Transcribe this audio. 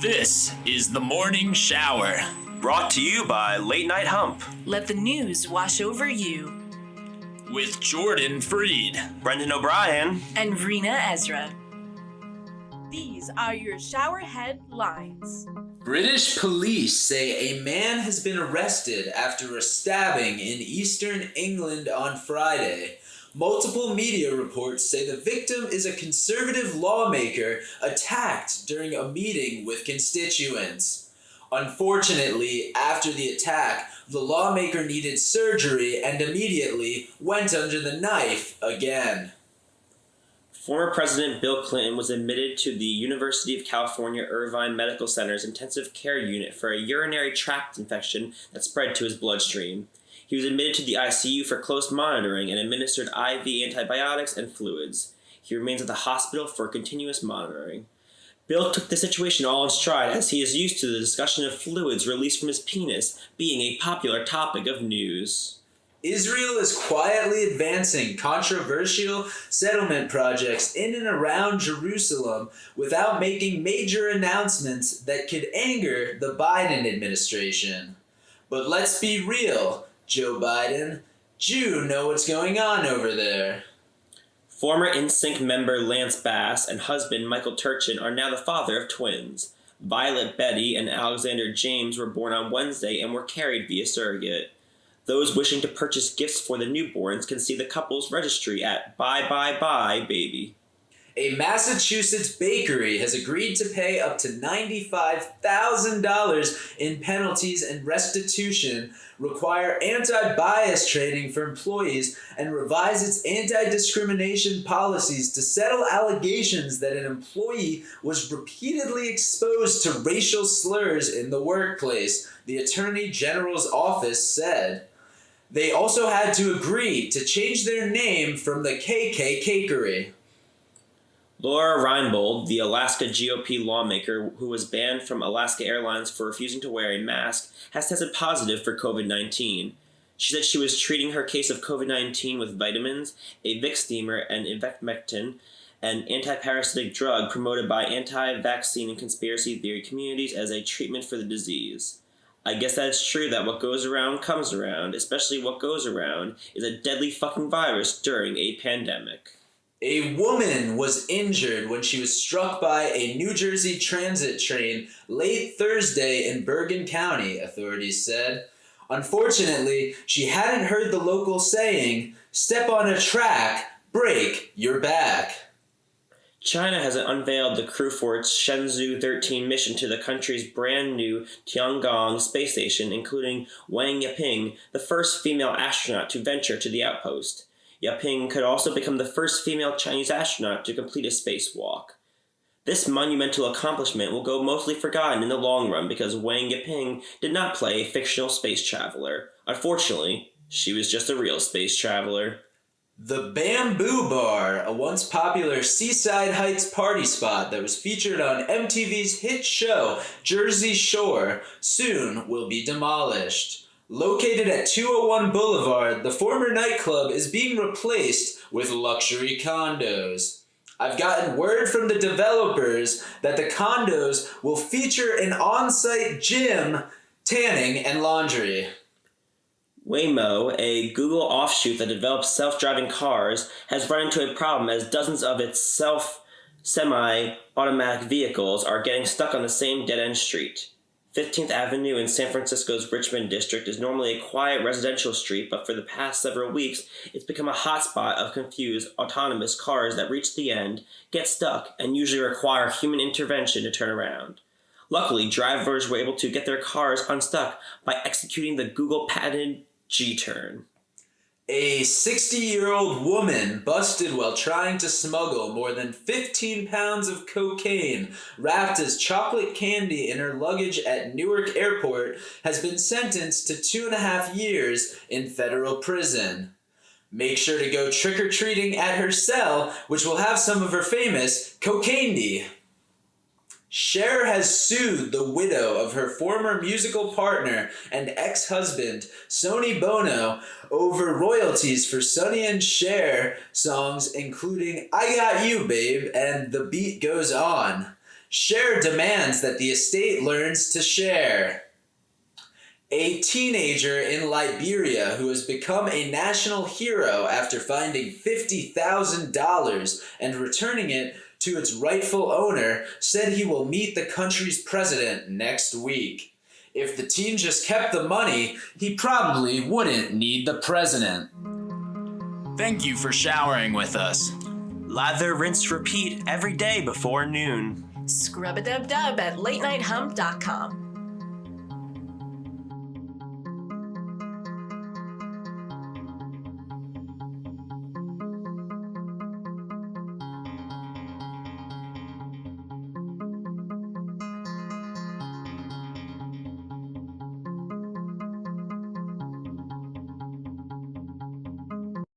This is the Morning Shower. Brought to you by Late Night Hump. Let the news wash over you. With Jordan Freed, Brendan O'Brien, and Reena Ezra. These are your ShowerHead Lines. British police say a man has been arrested after a stabbing in eastern England on Friday. Multiple media reports say the victim is a Conservative lawmaker attacked during a meeting with constituents. Unfortunately, after the attack, the lawmaker needed surgery and immediately went under the knife again. Former President Bill Clinton was admitted to the University of California Irvine Medical Center's intensive care unit for a urinary tract infection that spread to his bloodstream. He was admitted to the ICU for close monitoring and administered IV antibiotics and fluids. He remains at the hospital for continuous monitoring. Bill took the situation all in stride as he is used to the discussion of fluids released from his penis being a popular topic of news. Israel is quietly advancing controversial settlement projects in and around Jerusalem without making major announcements that could anger the Biden administration. But let's be real, Joe Biden, you know what's going on over there. Former NSYNC member Lance Bass and husband Michael Turchin are now the father of twins. Violet Betty and Alexander James were born on Wednesday and were carried via surrogate. Those wishing to purchase gifts for the newborns can see the couple's registry at Bye Bye Bye Baby. A Massachusetts bakery has agreed to pay up to $95,000 in penalties and restitution, require anti-bias training for employees, and revise its anti-discrimination policies to settle allegations that an employee was repeatedly exposed to racial slurs in the workplace, the Attorney General's office said. They also had to agree to change their name from the KK Cakery. Laura Reinbold, the Alaska GOP lawmaker who was banned from Alaska Airlines for refusing to wear a mask, has tested positive for COVID-19. She said she was treating her case of COVID-19 with vitamins, a Vicks steamer, and ivermectin, an anti-parasitic drug promoted by anti-vaccine and conspiracy theory communities as a treatment for the disease. I guess that's true that what goes around comes around, especially what goes around is a deadly fucking virus during a pandemic. A woman was injured when she was struck by a New Jersey transit train late Thursday in Bergen County, authorities said. Unfortunately, she hadn't heard the local saying, "Step on a track, break your back." China has unveiled the crew for its Shenzhou 13 mission to the country's brand new Tiangong space station, including Wang Yaping, the first female astronaut to venture to the outpost. Yaping could also become the first female Chinese astronaut to complete a spacewalk. This monumental accomplishment will go mostly forgotten in the long run because Wang Yaping did not play a fictional space traveler. Unfortunately, she was just a real space traveler. The Bamboo Bar, a once popular Seaside Heights party spot that was featured on MTV's hit show Jersey Shore, soon will be demolished. Located at 201 Boulevard, the former nightclub is being replaced with luxury condos. I've gotten word from the developers that the condos will feature an on-site gym, tanning, and laundry. Waymo, a Google offshoot that develops self-driving cars, has run into a problem as dozens of its semi-automatic vehicles are getting stuck on the same dead-end street. 15th Avenue in San Francisco's Richmond district is normally a quiet residential street, but for the past several weeks, it's become a hotspot of confused, autonomous cars that reach the end, get stuck, and usually require human intervention to turn around. Luckily, drivers were able to get their cars unstuck by executing the Google-patented G-turn. A 60-year-old woman busted while trying to smuggle more than 15 pounds of cocaine wrapped as chocolate candy in her luggage at Newark Airport has been sentenced to 2.5 years in federal prison. Make sure to go trick-or-treating at her cell, which will have some of her famous cocaine. Cher has sued the widow of her former musical partner and ex-husband, Sonny Bono, over royalties for Sonny and Cher songs including I Got You, Babe, and The Beat Goes On. Share demands that the estate learns to share. A teenager in Liberia who has become a national hero after finding $50,000 and returning it to its rightful owner said he will meet the country's president next week. If the teen just kept the money, he probably wouldn't need the president. Thank you for showering with us. Lather, rinse, repeat every day before noon. Scrub-a-dub-dub at latenighthump.com.